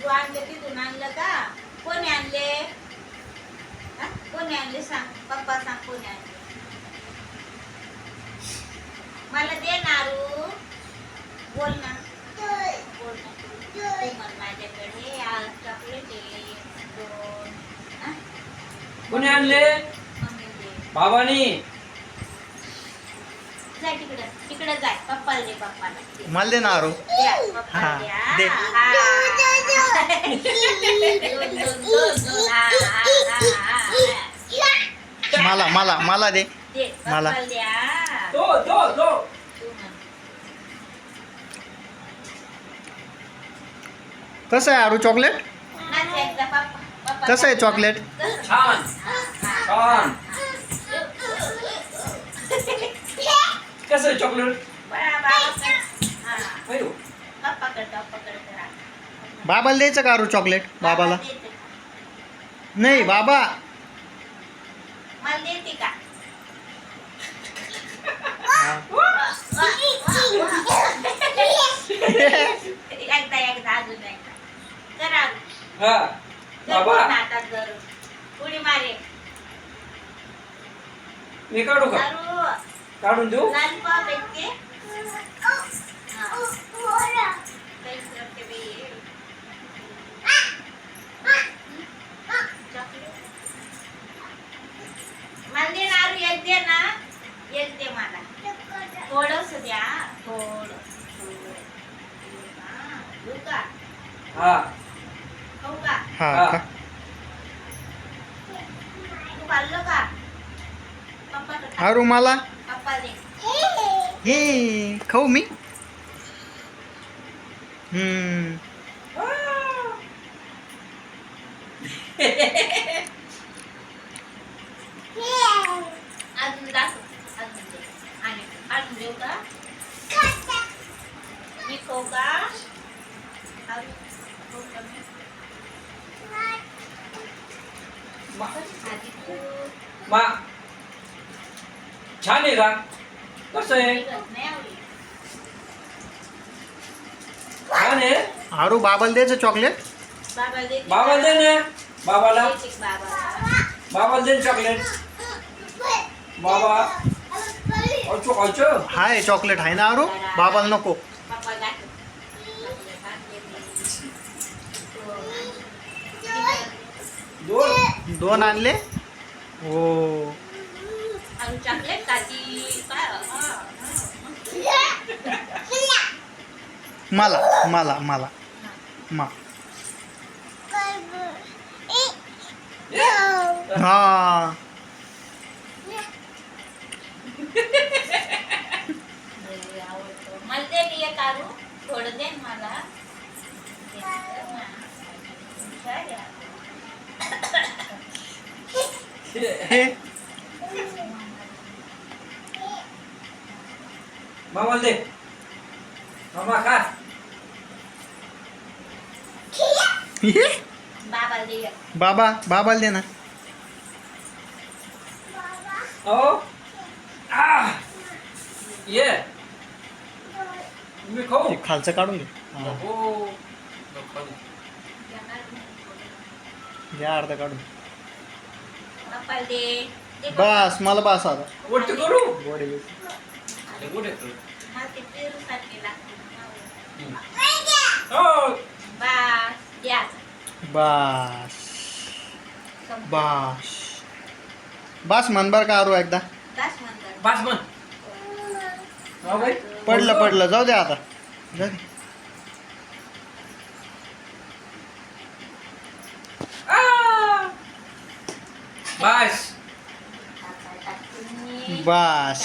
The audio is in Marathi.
तू आणले तिथून आणलं का? कोणी आणले? कोणी आणले सांग, पप्पा सांग कोणी आणले? मला दे नारू, बोल ना, बोल ना. तू म्हण माझ्याकडे आज चॉकलेट आहे 2. कोणी आणले? मम्मी दे. बाबानी. जाय तिकडं, तिकडं जाय, पप्पाला दे, पप्पाला दे. मला दे नारू. द्या, पप्पाला हा, द्या. दे. हा. दोन. मला मला मला दे. दे, मला. पप्पाला द्या. तो तू म्हण. कसं आहे आरू चॉकलेट? नाच एकदा पप्पा. कसं आहे चॉकलेट? छान छान. कसं आहे चॉकलेट? अयो. बाबाला द्यायचं का आरू चॉकलेट? बाबाला नाही, बाबा. मला देते का? एकदा अजून एकदा करा. हा बाबा हातात धरून उडी मारे. मी काढू का? काढून देऊ? लॉलीपॉप एक ते. मला दे नारू, एक दे ना, एक दे मला. थोडंस द्या, थोडं. देऊ का? हा खाऊ का? हा हा. का? तू खाल्लं का? पप्पाकडे टाक. आरू मला. पप्पा दे. हे खाऊ मी. अजून दाखव, अजून दे. आणि अजून देऊ का? मी खाऊ का? अजून खाऊ का मी? कशी खाती तू? मा छान आहे का? कसं आहे? निघत नाही आवडी. छान आहे. आरू बाबाला द्यायचं चॉकलेट? बाबा दे. बाबाला दे ना. बाबाला बाबा दे चॉकलेट. बाबा खायचो खायचो. हाय चॉकलेट आहे ना आरू? बाबाला नको. पप्पा दाखव. दोन. 2 आणले. हो. अजून चॉकलेट खाती काय? मला मला मला मा हा. मला दे एक आरू, थोडं दे ना मला. हे मामाला दे. मामा खा. बाबा दे. बाबाला दे ना. ओ आ ये मी खाऊ. ते खालचं काढून घे. हा. हो घ्या अर्ध काढून. पप्पा दे. दे बस मला बस आता. वरती करू. गोडे घे. गोड आहे. मला ते पेरूसारखे लागते. हो. बस द्या. बस बस बस म्हण बर का आरू एकदा. दास म्हणतात. बस म्हण. हो बाई. पडलं जाऊ दे आता. जाऊ दे. आ! बस. टाकायला टाकून. बस